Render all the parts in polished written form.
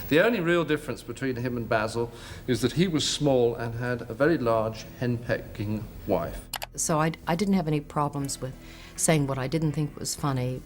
The only real difference between him and Basil is that he was small and had a very large henpecking wife. So I didn't have any problems with saying what I didn't think was funny.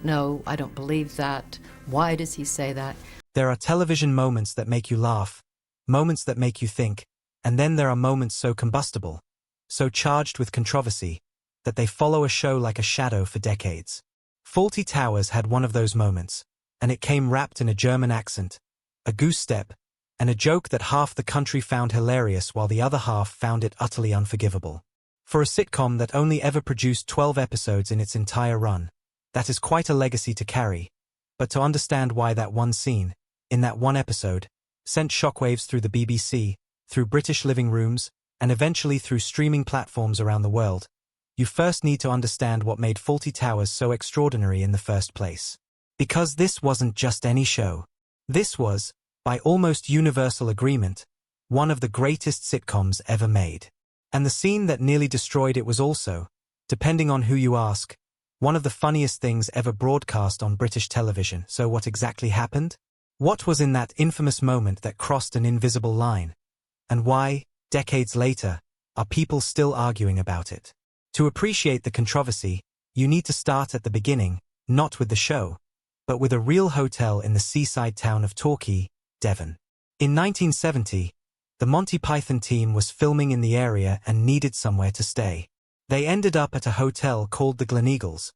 No, I don't believe that. Why does he say that? There are television moments that make you laugh, moments that make you think, and then there are moments so combustible, so charged with controversy, that they follow a show like a shadow for decades. Fawlty Towers had one of those moments, and it came wrapped in a German accent, a goose step, and a joke that half the country found hilarious while the other half found it utterly unforgivable. For a sitcom that only ever produced 12 episodes in its entire run, that is quite a legacy to carry, but to understand why that one scene, in that one episode, sent shockwaves through the BBC, through British living rooms, and eventually through streaming platforms around the world, you first need to understand what made Fawlty Towers so extraordinary in the first place. Because this wasn't just any show. This was, by almost universal agreement, one of the greatest sitcoms ever made. And the scene that nearly destroyed it was also, depending on who you ask, one of the funniest things ever broadcast on British television. So what exactly happened? What was in that infamous moment that crossed an invisible line? And why, decades later, are people still arguing about it? To appreciate the controversy, you need to start at the beginning, not with the show, but with a real hotel in the seaside town of Torquay, Devon. In 1970, the Monty Python team was filming in the area and needed somewhere to stay. They ended up at a hotel called the Gleneagles,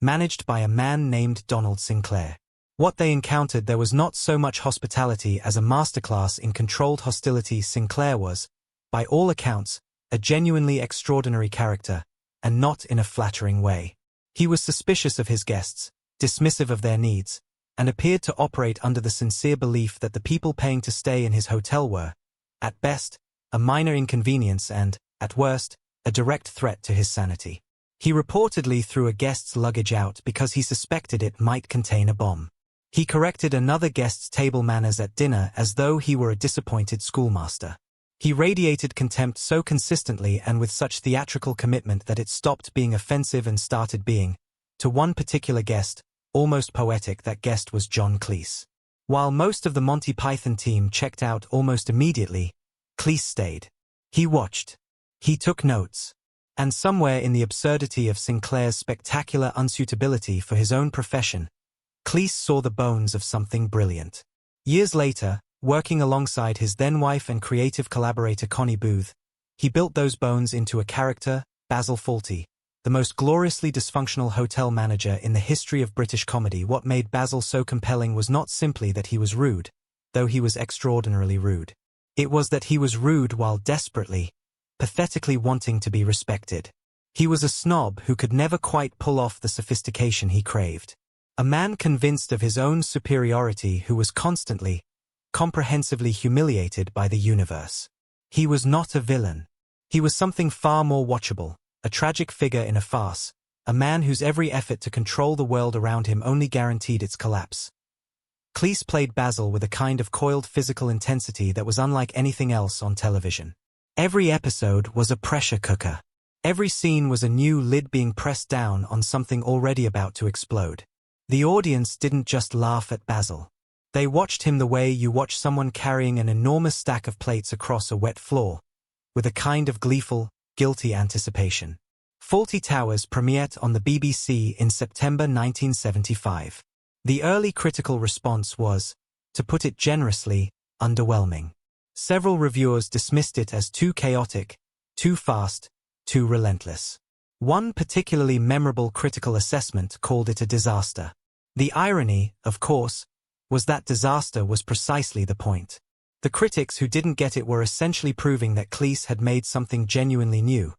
managed by a man named Donald Sinclair. What they encountered there was not so much hospitality as a masterclass in controlled hostility. Sinclair was, by all accounts, a genuinely extraordinary character, and not in a flattering way. He was suspicious of his guests, dismissive of their needs, and appeared to operate under the sincere belief that the people paying to stay in his hotel were, at best, a minor inconvenience and, at worst, a direct threat to his sanity. He reportedly threw a guest's luggage out because he suspected it might contain a bomb. He corrected another guest's table manners at dinner as though he were a disappointed schoolmaster. He radiated contempt so consistently and with such theatrical commitment that it stopped being offensive and started being, to one particular guest, almost poetic. That guest was John Cleese. While most of the Monty Python team checked out almost immediately, Cleese stayed. He watched. He took notes. And somewhere in the absurdity of Sinclair's spectacular unsuitability for his own profession, Cleese saw the bones of something brilliant. Years later, working alongside his then-wife and creative collaborator Connie Booth, he built those bones into a character, Basil Fawlty, the most gloriously dysfunctional hotel manager in the history of British comedy. What made Basil so compelling was not simply that he was rude, though he was extraordinarily rude. It was that he was rude while desperately, pathetically wanting to be respected. He was a snob who could never quite pull off the sophistication he craved. A man convinced of his own superiority who was constantly, comprehensively humiliated by the universe. He was not a villain. He was something far more watchable, a tragic figure in a farce, a man whose every effort to control the world around him only guaranteed its collapse. Cleese played Basil with a kind of coiled physical intensity that was unlike anything else on television. Every episode was a pressure cooker. Every scene was a new lid being pressed down on something already about to explode. The audience didn't just laugh at Basil. They watched him the way you watch someone carrying an enormous stack of plates across a wet floor, with a kind of gleeful, guilty anticipation. Fawlty Towers premiered on the BBC in September 1975. The early critical response was, to put it generously, underwhelming. Several reviewers dismissed it as too chaotic, too fast, too relentless. One particularly memorable critical assessment called it a disaster. The irony, of course, was that disaster was precisely the point. The critics who didn't get it were essentially proving that Cleese had made something genuinely new,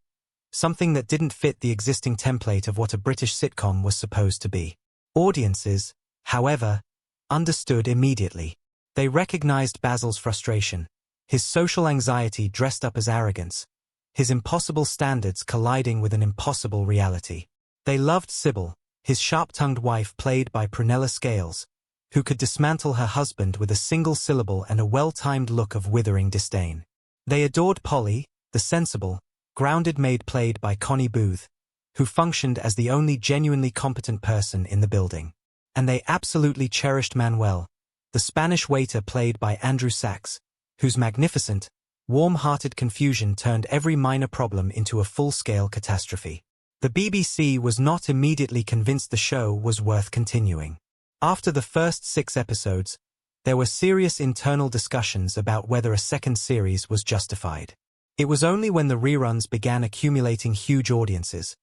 something that didn't fit the existing template of what a British sitcom was supposed to be. Audiences, however, understood immediately. They recognized Basil's frustration, his social anxiety dressed up as arrogance, his impossible standards colliding with an impossible reality. They loved Sybil, his sharp-tongued wife played by Prunella Scales, who could dismantle her husband with a single syllable and a well-timed look of withering disdain. They adored Polly, the sensible, grounded maid played by Connie Booth, who functioned as the only genuinely competent person in the building. And they absolutely cherished Manuel, the Spanish waiter played by Andrew Sachs, whose magnificent, warm-hearted confusion turned every minor problem into a full-scale catastrophe. The BBC was not immediately convinced the show was worth continuing. After the first 6 episodes, there were serious internal discussions about whether a second series was justified. It was only when the reruns began accumulating huge audiences,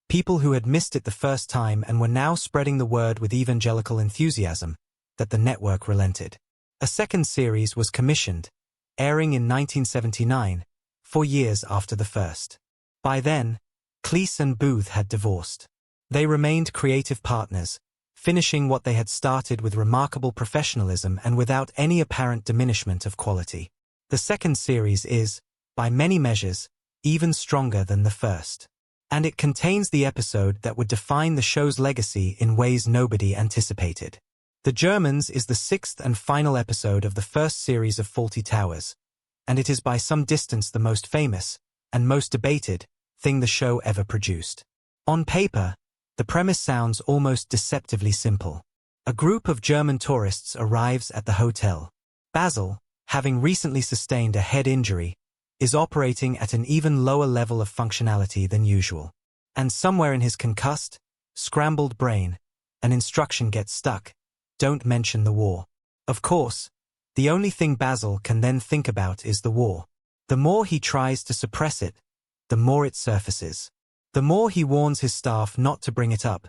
people who had missed it the first time and were now spreading the word with evangelical enthusiasm, that the network relented. A second series was commissioned, airing in 1979, 4 years after the first. By then, Cleese and Booth had divorced. They remained creative partners, finishing what they had started with remarkable professionalism and without any apparent diminishment of quality. The second series is, by many measures, even stronger than the first. And it contains the episode that would define the show's legacy in ways nobody anticipated. The Germans is the 6th and final episode of the first series of Fawlty Towers, and it is by some distance the most famous, and most debated, thing the show ever produced. On paper, the premise sounds almost deceptively simple. A group of German tourists arrives at the hotel. Basil, having recently sustained a head injury, is operating at an even lower level of functionality than usual. And somewhere in his concussed, scrambled brain, an instruction gets stuck: don't mention the war. Of course, the only thing Basil can then think about is the war. The more he tries to suppress it, the more it surfaces. The more he warns his staff not to bring it up,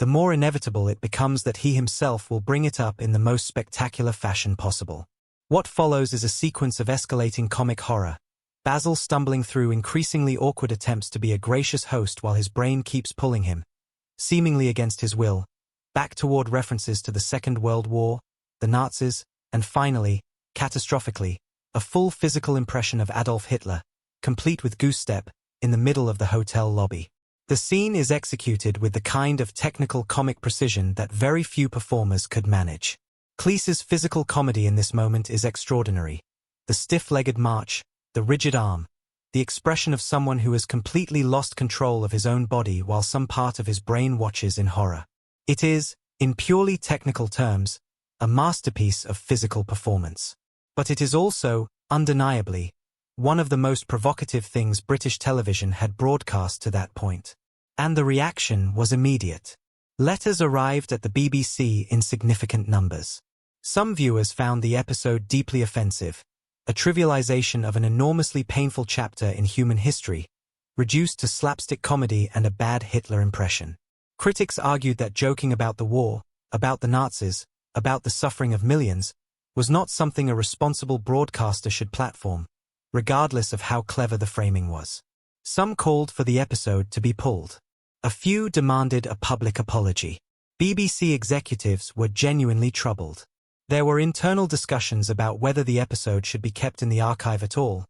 the more inevitable it becomes that he himself will bring it up in the most spectacular fashion possible. What follows is a sequence of escalating comic horror, Basil stumbling through increasingly awkward attempts to be a gracious host while his brain keeps pulling him, seemingly against his will, back toward references to the Second World War, the Nazis, and finally, catastrophically, a full physical impression of Adolf Hitler, complete with goose step, in the middle of the hotel lobby. The scene is executed with the kind of technical comic precision that very few performers could manage. Cleese's physical comedy in this moment is extraordinary. The stiff-legged march, the rigid arm, the expression of someone who has completely lost control of his own body while some part of his brain watches in horror. It is, in purely technical terms, a masterpiece of physical performance. But it is also, undeniably, one of the most provocative things British television had broadcast to that point. And the reaction was immediate. Letters arrived at the BBC in significant numbers. Some viewers found the episode deeply offensive, a trivialization of an enormously painful chapter in human history, reduced to slapstick comedy and a bad Hitler impression. Critics argued that joking about the war, about the Nazis, about the suffering of millions, was not something a responsible broadcaster should platform, regardless of how clever the framing was. Some called for the episode to be pulled. A few demanded a public apology. BBC executives were genuinely troubled. There were internal discussions about whether the episode should be kept in the archive at all,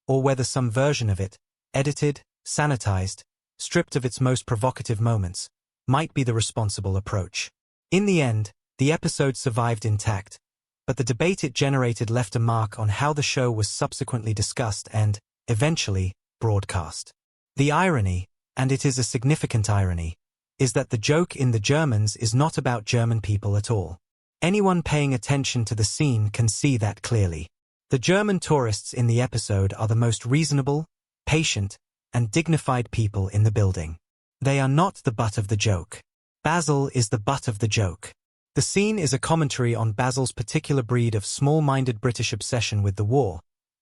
or whether some version of it, edited, sanitized, stripped of its most provocative moments, might be the responsible approach. In the end, the episode survived intact, but the debate it generated left a mark on how the show was subsequently discussed and, eventually, broadcast. The irony, and it is a significant irony, is that the joke in The Germans is not about German people at all. Anyone paying attention to the scene can see that clearly. The German tourists in the episode are the most reasonable, patient, and dignified people in the building. They are not the butt of the joke. Basil is the butt of the joke. The scene is a commentary on Basil's particular breed of small-minded British obsession with the war,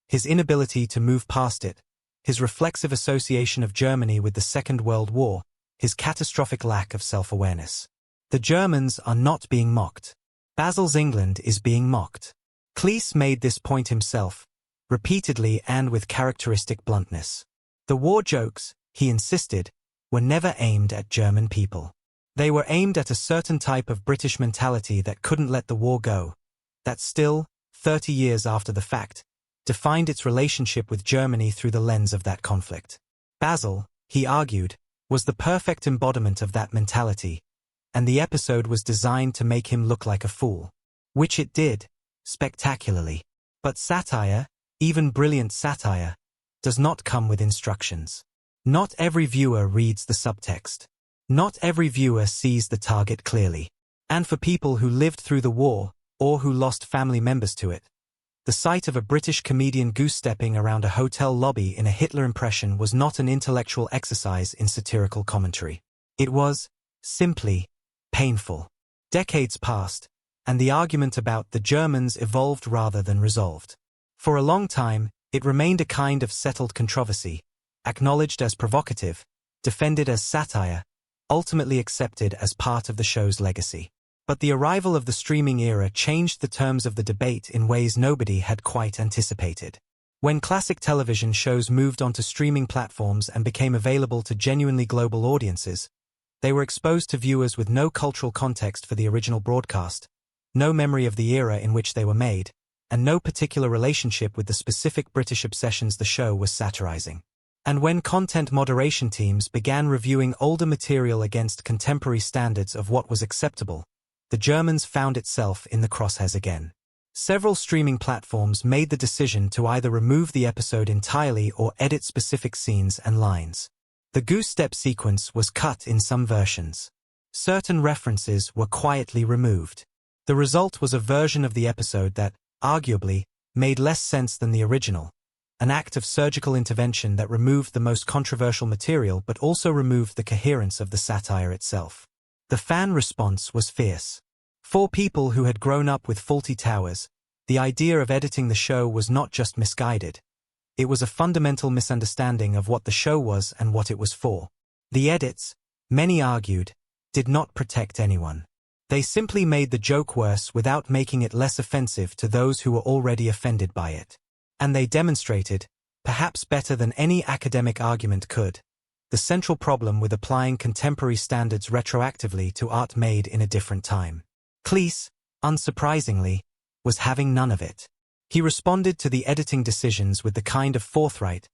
his inability to move past it, his reflexive association of Germany with the Second World War, his catastrophic lack of self-awareness. The Germans are not being mocked. Basil's England is being mocked. Cleese made this point himself, repeatedly and with characteristic bluntness. The war jokes, he insisted, were never aimed at German people. They were aimed at a certain type of British mentality that couldn't let the war go, that still, 30 years after the fact, defined its relationship with Germany through the lens of that conflict. Basil, he argued, was the perfect embodiment of that mentality, and the episode was designed to make him look like a fool. Which it did, spectacularly. But satire, even brilliant satire, does not come with instructions. Not every viewer reads the subtext. Not every viewer sees the target clearly. And for people who lived through the war, or who lost family members to it. The sight of a British comedian goose-stepping around a hotel lobby in a Hitler impression was not an intellectual exercise in satirical commentary. It was, simply, painful. Decades passed, and the argument about the Germans evolved rather than resolved. For a long time, it remained a kind of settled controversy, acknowledged as provocative, defended as satire, ultimately accepted as part of the show's legacy. But the arrival of the streaming era changed the terms of the debate in ways nobody had quite anticipated. When classic television shows moved onto streaming platforms and became available to genuinely global audiences, they were exposed to viewers with no cultural context for the original broadcast, no memory of the era in which they were made, and no particular relationship with the specific British obsessions the show was satirizing. And when content moderation teams began reviewing older material against contemporary standards of what was acceptable, the Germans found itself in the crosshairs again. Several streaming platforms made the decision to either remove the episode entirely or edit specific scenes and lines. The goose step sequence was cut in some versions. Certain references were quietly removed. The result was a version of the episode that, arguably, made less sense than the original, an act of surgical intervention that removed the most controversial material but also removed the coherence of the satire itself. The fan response was fierce. For people who had grown up with Fawlty Towers, the idea of editing the show was not just misguided. It was a fundamental misunderstanding of what the show was and what it was for. The edits, many argued, did not protect anyone. They simply made the joke worse without making it less offensive to those who were already offended by it. And they demonstrated, perhaps better than any academic argument could, the central problem with applying contemporary standards retroactively to art made in a different time. Cleese, unsurprisingly, was having none of it. He responded to the editing decisions with the kind of forthright,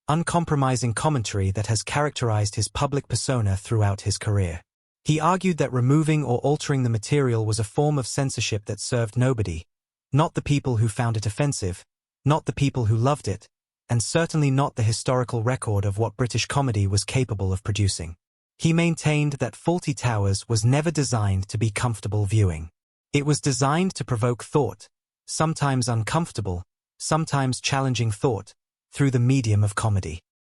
uncompromising commentary that has characterized his public persona throughout his career. He argued that removing or altering the material was a form of censorship that served nobody, not the people who found it offensive, not the people who loved it, and certainly not the historical record of what British comedy was capable of producing. He maintained that Fawlty Towers was never designed to be comfortable viewing. It was designed to provoke thought, sometimes uncomfortable, sometimes challenging thought, through the medium of comedy.